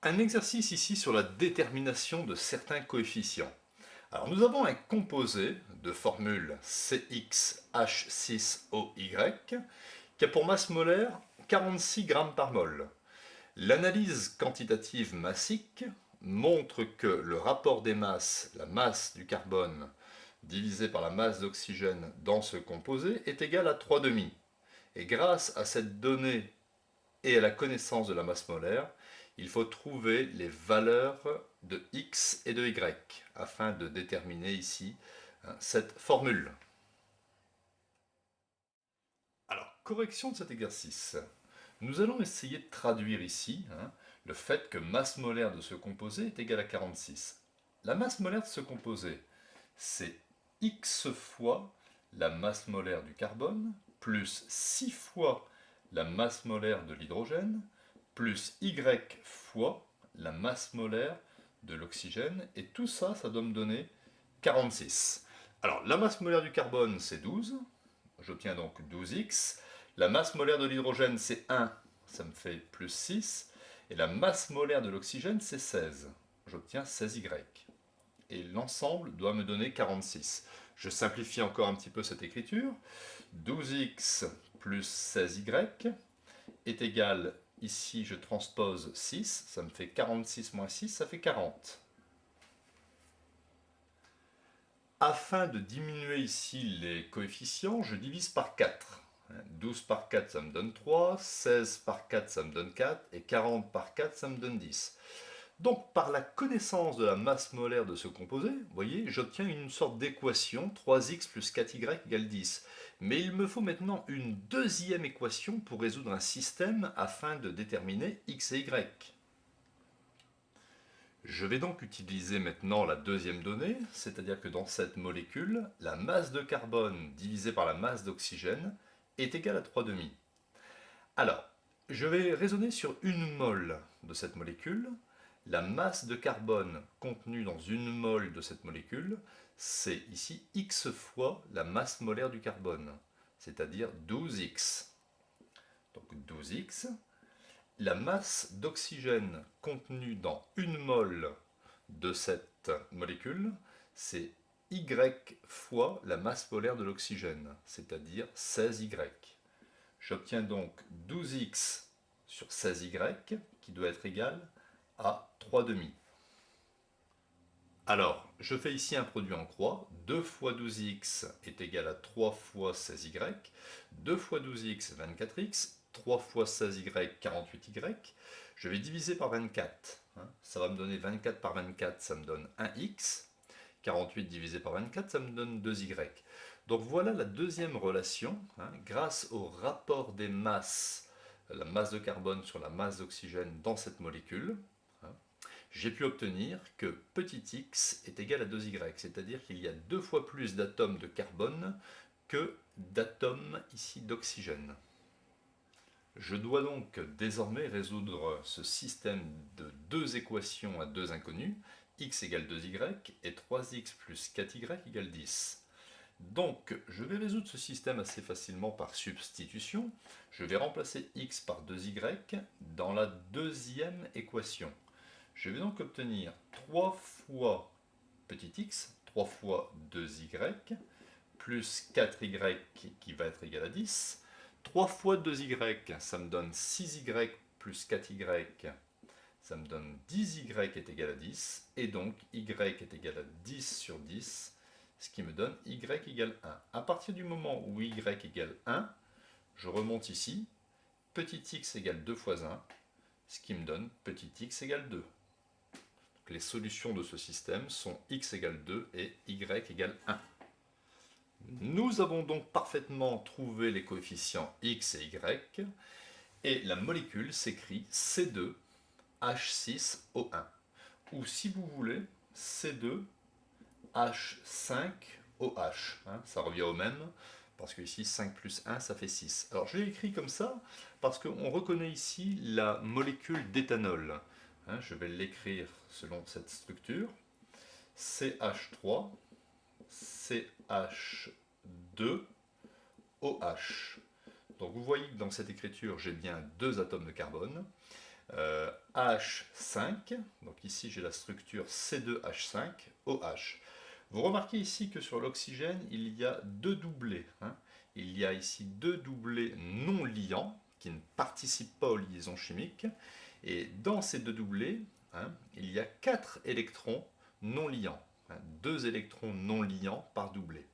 Un exercice ici sur la détermination de certains coefficients. Alors nous avons un composé de formule CxH6OY qui a pour masse molaire 46 grammes par mol. L'analyse quantitative massique montre que le rapport des masses, la masse du carbone divisé par la masse d'oxygène dans ce composé est égal à 3,5. Et grâce à cette donnée et à la connaissance de la masse molaire, il faut trouver les valeurs de x et de y afin de déterminer ici cette formule. Alors, correction de cet exercice. Nous allons essayer de traduire ici le fait que masse molaire de ce composé est égale à 46. La masse molaire de ce composé, c'est x fois la masse molaire du carbone, plus 6 fois la masse molaire de l'hydrogène, plus y fois la masse molaire de l'oxygène, et tout ça, ça doit me donner 46. Alors, la masse molaire du carbone, c'est 12, j'obtiens donc 12x. La masse molaire de l'hydrogène, c'est 1, ça me fait plus 6. Et la masse molaire de l'oxygène, c'est 16, j'obtiens 16y. Et l'ensemble doit me donner 46. Je simplifie encore un petit peu cette écriture. 12x plus 16y est égal, ici je transpose 6, ça me fait 46 moins 6, ça fait 40. Afin de diminuer ici les coefficients, je divise par 4. 12 par 4, ça me donne 3, 16 par 4, ça me donne 4, et 40 par 4, ça me donne 10. Donc, par la connaissance de la masse molaire de ce composé, vous voyez, j'obtiens une sorte d'équation 3x plus 4y égale 10. Mais il me faut maintenant une deuxième équation pour résoudre un système afin de déterminer x et y. Je vais donc utiliser maintenant la deuxième donnée, c'est-à-dire que dans cette molécule, la masse de carbone divisée par la masse d'oxygène est égale à 3,5. Alors, je vais raisonner sur une mole de cette molécule. La masse de carbone contenue dans une mole de cette molécule, c'est ici x fois la masse molaire du carbone, c'est-à-dire 12x. Donc 12x. La masse d'oxygène contenue dans une mole de cette molécule, c'est y fois la masse molaire de l'oxygène, c'est-à-dire 16y. J'obtiens donc 12x sur 16y, qui doit être égal à 3,5. Alors, je fais ici un produit en croix. 2 fois 12x est égal à 3 fois 16y. 2 fois 12x, 24x. 3 fois 16y, 48y. Je vais diviser par 24. Ça va me donner 24 par 24, ça me donne 1x. 48 divisé par 24, ça me donne 2y. Donc voilà la deuxième relation. Grâce au rapport des masses, la masse de carbone sur la masse d'oxygène dans cette molécule, j'ai pu obtenir que petit x est égal à 2y, c'est-à-dire qu'il y a 2 fois plus d'atomes de carbone que d'atomes ici d'oxygène. Je dois donc désormais résoudre ce système de deux équations à deux inconnus, x égale 2y et 3x plus 4y égale 10. Donc, je vais résoudre ce système assez facilement par substitution. Je vais remplacer x par 2y dans la deuxième équation. Je vais donc obtenir 3 fois petit x, 3 fois 2y, plus 4y qui va être égal à 10. 3 fois 2y, ça me donne 6y plus 4y, ça me donne 10y est égal à 10. Et donc y est égal à 10 sur 10, ce qui me donne y égale 1. À partir du moment où y égale 1, je remonte ici, petit x égale 2 fois 1, ce qui me donne petit x égale 2. Donc les solutions de ce système sont x égale 2 et y égale 1. Nous avons donc parfaitement trouvé les coefficients x et y, et la molécule s'écrit C2H6O1, ou si vous voulez, C2H5OH, ça revient au même, parce que ici 5 plus 1 ça fait 6. Alors je l'ai écrit comme ça, parce qu'on reconnaît ici la molécule d'éthanol. Je vais l'écrire selon cette structure, CH3, CH2, OH. Donc vous voyez que dans cette écriture, j'ai bien deux atomes de carbone. H5, donc ici j'ai la structure C2H5OH. Vous remarquez ici que sur l'oxygène, il y a deux doublés. Il y a ici deux doublés non liants qui ne participent pas aux liaisons chimiques. Et dans ces deux doublés, il y a 4 électrons non liants. 2 électrons non liants par doublet.